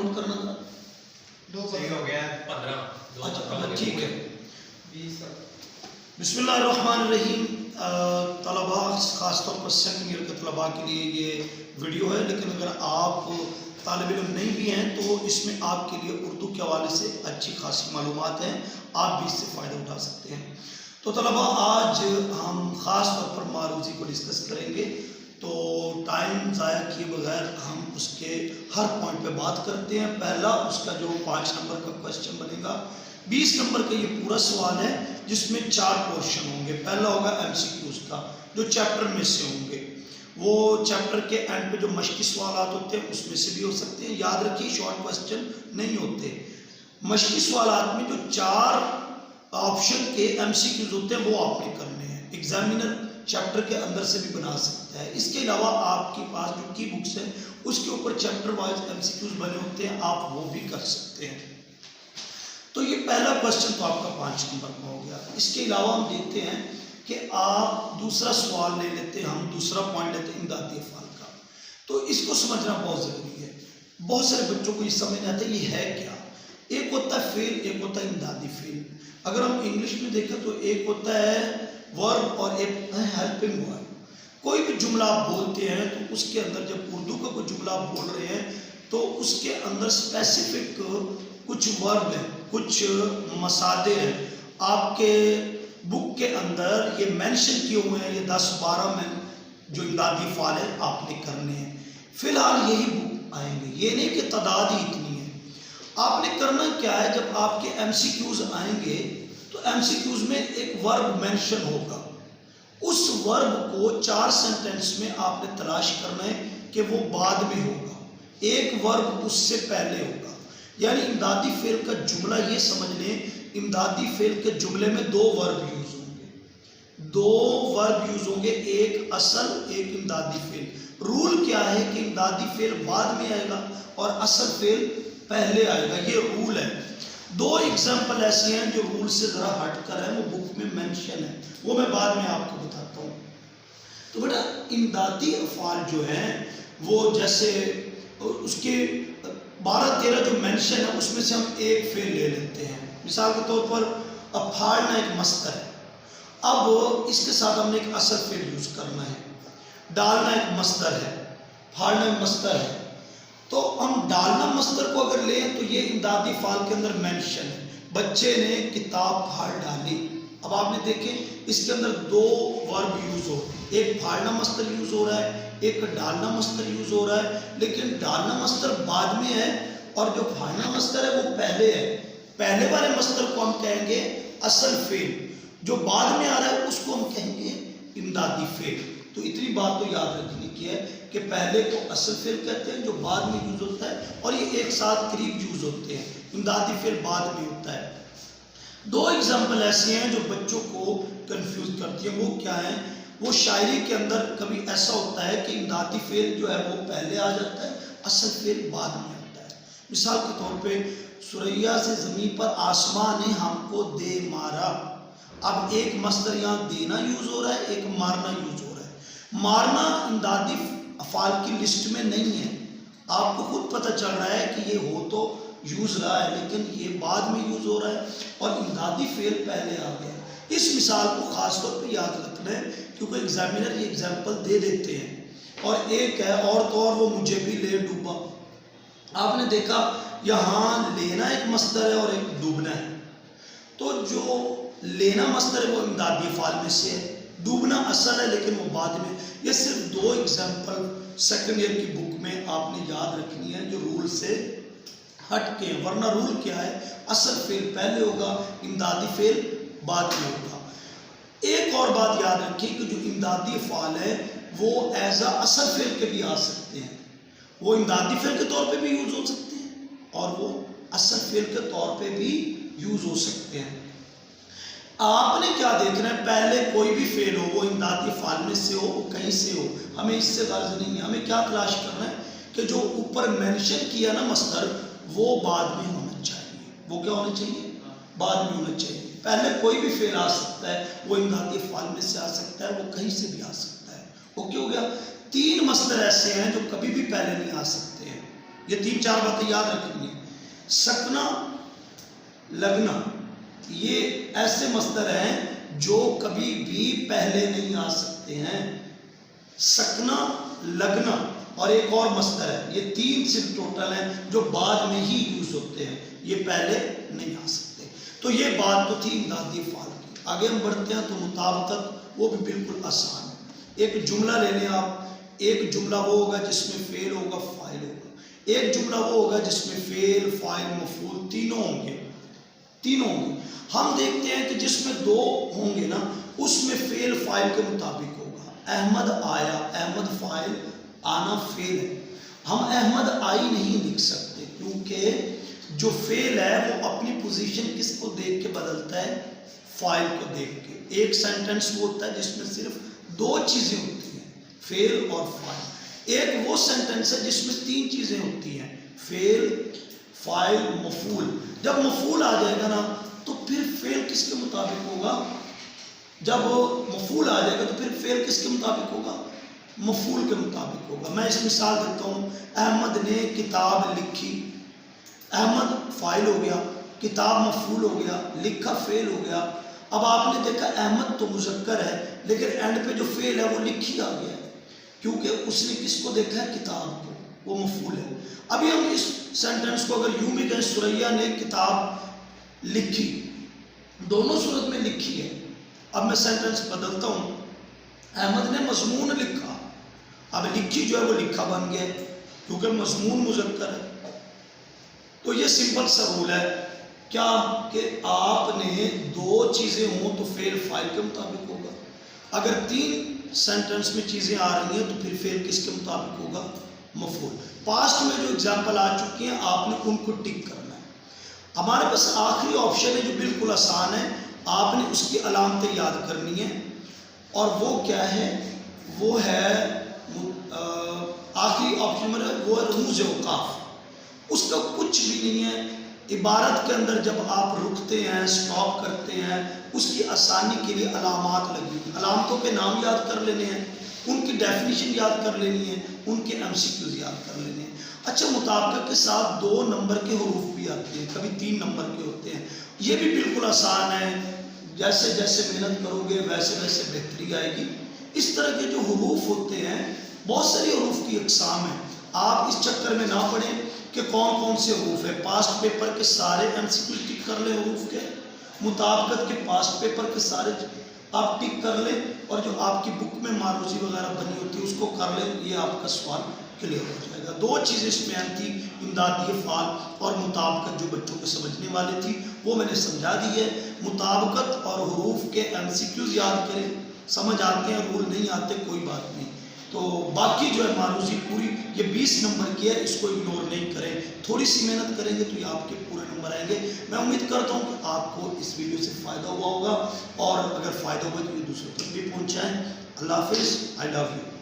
Count करना था? सही हो गया 15। अच्छा ठीक है। बिस्मिल्लाहिर्रहमानिर्रहीम। तलबा ख़ासतौर पर सेकंड ईयर के तलबा के लिए ये वीडियो है, लेकिन अगर आप तालिब इल्म नहीं भी हैं तो इसमें आपके लिए उर्दू के हवाले से अच्छी खासी मालूमात हैं, आप भी इससे फ़ायदा उठा सकते हैं। तो तलबा आज हम ख़ास तौर पर मारूज़ी को डिस्कस करेंगे, तो टाइम ज़ाया किए बगैर हम उसके हर पॉइंट पे बात करते हैं। पहला उसका जो 5 नंबर का क्वेश्चन बनेगा, 20 नंबर का ये पूरा सवाल है जिसमें 4 पोर्शन होंगे। पहला होगा MCQs का, जो चैप्टर में से होंगे, वो चैप्टर के एंड पे जो मश्की सवाल होते हैं उसमें से भी हो सकते हैं। याद रखिए शॉर्ट क्वेश्चन नहीं होते। मश्की सवाल में जो 4 ऑप्शन के MCQs होते हैं वो आपने करने हैं। एग्जामिनर चैप्टर के अंदर से भी बना सकता है। इसके अलावा आपके पास जो की बुक्स है उसके ऊपर चैप्टर वाइज MCQs बने होते हैं, आप वो भी कर सकते हैं। तो ये पहला क्वेश्चन तो आपका 5 नंबर का हो गया। इसके अलावा हम देखते हैं कि आप दूसरा सवाल ले लेते हैं, हम दूसरा पॉइंट लेते हैं इमदादी अफ़आल का। तो इसको समझना बहुत ज़रूरी है। बहुत सारे बच्चों को ये समझ नहीं आता ये है क्या। एक होता है फेल, एक होता है इमदादी फेल। अगर हम इंग्लिश में देखें तो एक होता है वर्ब और एक है हेल्पिंग वर्ब। कोई भी जुमला आप बोलते हैं तो उसके अंदर जब उर्दू का कोई जुमला आप बोल रहे हैं तो उसके अंदर स्पेसिफिक कुछ वर्ब हैं, कुछ मसादे हैं। आपके बुक के अंदर ये मेंशन किए हुए हैं, ये 10-12 में जो इमदादी अफ़आल है आपने करने हैं। फिलहाल यही बुक आएंगे, ये नहीं कि तादाद ही इतनी है। आपने करना क्या है, जब आपके MCQs आएंगे तो MCQs में एक वर्ब मेंशन होगा। उस वर्ब को 4 सेंटेंस में आपने तलाश करना है कि वो बाद में होगा, एक वर्ब उससे पहले होगा। यानी इमदादी फेल का जुमला ये समझ लें, इमदादी फेल के जुमले में 2 वर्ब यूज होंगे, 2 वर्ब यूज होंगे, एक असल एक इमदादी फेल। रूल क्या है कि इमदादी फेल बाद में आएगा और असल फेल पहले आएगा, ये रूल है। 2 एग्जाम्पल ऐसे हैं जो रूल से ज़रा हट कर है, वो बुक में मेंशन है, वो मैं बाद में आपको बताता हूँ। तो बेटा इमदादी अफ़आल जो हैं वो जैसे उसके 12-13 जो मेंशन है उसमें से हम एक फेल ले लेते हैं। मिसाल के तौर पर अब फाड़ना एक मस्तर है, अब इसके साथ हमने एक असल फेल यूज़ करना है। डालना एक मस्तर है, फाड़ना एक मस्तर है, तो हम डालना मस्तर को अगर लें तो ये इमदादी अफ़आल के अंदर मेंशन है, बच्चे ने किताब फाड़ डाली। अब आपने देखें इसके अंदर 2 वर्ब यूज़ हो, एक फाड़ना मस्तर यूज़ हो रहा है, एक डालना मस्तर यूज़ हो रहा है, लेकिन डालना मस्तर बाद में है और जो फाड़ना मस्तर है वो पहले है। पहले वाले मस्तर को हम कहेंगे असल फेल, जो बाद में आ रहा है उसको हम कहेंगे इमदादी फेल। तो इतनी बात तो याद रखने की है कि पहले को असल फेल कहते हैं जो बाद में यूज़ होता है, और ये एक साथ करीब यूज़ होते हैं। इमदादी फेल बाद में होता है। 2 एग्जाम्पल ऐसे हैं जो बच्चों को कंफ्यूज करती हैं। वो क्या है, वो शायरी के अंदर कभी ऐसा होता है कि इमदादी फेल जो है वो पहले आ जाता है, असल फेल बाद में आता है। मिसाल के तौर पे सुरैया से ज़मीन पर आसमां ने हमको दे मारा। अब एक मस्तर यहाँ देना यूज़ हो रहा है, एक मारना यूज़ हो रहा है। मारना इमदादी अफ़आल की लिस्ट में नहीं है, आपको खुद पता चल रहा है कि ये हो तो यूज़ रहा है लेकिन ये बाद में यूज़ हो रहा है और इमदादी फेल पहले आ गया। इस मिसाल को ख़ास तौर पे याद रखना है क्योंकि एग्जामिनर ये एग्जाम्पल दे देते हैं। और एक है और तो और वो मुझे भी ले डूबा। आपने देखा यहाँ लेना एक मस्तर है और एक डूबना है, तो जो लेना मस्तर है वो इमदादी अफ़आल में से है, डूबना असल है लेकिन वो बाद में। ये सिर्फ 2 एग्जाम्पल सेकंड ईयर की बुक में आपने याद रखनी है जो रूल से हट के, वरना रूल क्या है, असल फेल पहले होगा, इमदादी फेल बाद में होगा। एक और बात याद रखिए कि जो इमदादी अफ़आल है वो एज अ असल फेल के भी आ सकते हैं, वो इमदादी फेल के तौर पे भी यूज़ हो सकते हैं और वो असल फेल के तौर पे भी यूज़ हो सकते हैं। आपने क्या देखना है, पहले कोई भी फेल हो, वो इमदादी अफ़आल में से हो, कहीं से हो, हमें इससे गर्ज नहीं है। हमें क्या तलाश करना है कि जो ऊपर मेंशन किया ना मस्तर वो बाद में होना चाहिए। वो क्या होना चाहिए, बाद में होना चाहिए। पहले कोई भी फेल आ सकता है, वो इमदादी अफ़आल में से आ सकता है, वो कहीं से भी आ सकता है। ओके हो गया। 3 मस्तर ऐसे हैं जो कभी भी पहले नहीं आ सकते हैं। یہ 3-4 باتیں یاد رکھنی ہیں. سکنا لگنا یہ ایسے مصدر ہیں جو کبھی بھی پہلے نہیں آ سکتے ہیں. سکنا لگنا اور ایک اور مصدر ہے، یہ 3 صرف ٹوٹل ہیں جو بعد میں ہی یوز ہوتے ہیں، یہ پہلے نہیں آ سکتے. تو یہ بات تو تھی امدادی افعال کی. آگے ہم بڑھتے ہیں تو مطابقت وہ بھی بالکل آسان ہے. ایک جملہ لے لیں آپ. ایک جملہ وہ ہوگا جس میں فعل ہوگا فاعل ہوگا. ایک جملہ وہ ہوگا جس میں فعل فاعل مفعول تینوں ہوں گے. ہم دیکھتے ہیں کہ جس میں 2 ہوں گے نا اس میں فعل فاعل کے مطابق ہوگا. احمد آیا، احمد فاعل، آنا فعل ہے. ہم احمد آئی نہیں لکھ سکتے کیونکہ جو فعل ہے وہ اپنی پوزیشن کس کو دیکھ کے بدلتا ہے؟ فاعل کو دیکھ کے. ایک سینٹنس وہ ہوتا ہے جس میں صرف 2 چیزیں ہوتی ہیں، فعل اور فاعل. ایک وہ سینٹنس ہے جس میں 3 چیزیں ہوتی ہیں، فعل فاعل مفعول. جب مفعول آ جائے گا نا تو پھر فعل کس کے مطابق ہوگا؟ جب مفعول آ جائے گا تو پھر فعل کس کے مطابق ہوگا؟ مفعول کے مطابق ہوگا. میں اس مثال دیتا ہوں. احمد نے کتاب لکھی. احمد فاعل ہو گیا، کتاب مفعول ہو گیا، لکھا فعل ہو گیا. اب آپ نے دیکھا احمد تو مذکر ہے لیکن اینڈ پہ جو فعل ہے وہ لکھی آ گیا ہے کیونکہ اس نے کس کو دیکھا ہے؟ کتاب کو. وہ مفعول ہے. ابھی ہم اس سینٹنس کو اگر یوں بھی کہیں سوریا نے کتاب لکھی، دونوں صورت میں لکھی ہے. اب میں سینٹنس بدلتا ہوں. احمد نے مضمون لکھا. اب لکھی جو ہے وہ لکھا بن گیا کیونکہ مضمون مذکر ہے. تو یہ سمپل سا رول ہے کیا کہ آپ نے 2 چیزیں ہوں تو فعل فاعل کے مطابق ہوگا. اگر 3 سینٹنس میں چیزیں آ رہی ہیں تو پھر فعل کس کے مطابق ہوگا؟ مفعول. پاسٹ میں جو اگزامپل آ چکی ہیں آپ نے ان کو ٹک کرنا ہے. ہمارے پاس آخری آپشن ہے جو بالکل آسان ہے. آپ نے اس کی علامتیں یاد کرنی ہے اور وہ کیا ہے؟ وہ ہے آخری آپشن میں وہ ہے رموز اوقاف. اس کا کچھ بھی نہیں ہے. عبارت کے اندر جب آپ رکتے ہیں، سٹاپ کرتے ہیں، اس کی آسانی کے لیے علامات لگی ہیں. علامتوں کے نام یاد کر لینے ہیں، ان کی ڈیفینیشن یاد کر لینی ہے، ان کے MCQs یاد کر لینے ہیں. اچھا مطابقت کے ساتھ 2 نمبر کے حروف بھی آتے ہیں، کبھی 3 نمبر کے ہوتے ہیں. یہ بھی بالکل آسان ہے. جیسے جیسے محنت کرو گے ویسے ویسے بہتری آئے گی. اس طرح کے جو حروف ہوتے ہیں بہت ساری حروف کی اقسام ہیں. آپ اس چکر میں نہ پڑیں کہ کون کون سے حروف ہیں. پاسٹ پیپر کے سارے MCQ ٹک کر لیں حروف کے. مطابقت کے پاسٹ پیپر کے سارے آپ ٹک کر لیں اور جو آپ کی بک میں معروضی وغیرہ بنی ہوتی ہے اس کو کر لیں. یہ آپ کا سوال کلیئر ہو جائے گا. 2 چیزیں اس میں اہم تھی، امدادی افعال اور مطابقت جو بچوں کو سمجھنے والی تھی وہ میں نے سمجھا دی ہے. مطابقت اور حروف کے MCQs یاد کریں، سمجھ آتے ہیں، رول نہیں آتے کوئی بات نہیں. تو باقی جو ہے معروضی پوری یہ 20 نمبر کی ہے، اس کو اگنور نہیں کریں. تھوڑی سی محنت کریں گے تو یہ آپ کے پورے نمبر آئیں گے. میں امید کرتا ہوں کہ آپ کو اس ویڈیو سے فائدہ ہوا ہوگا اور اگر فائدہ ہوا تو یہ دوسروں تک بھی پہنچائیں. اللہ حافظ. آئی لو یو.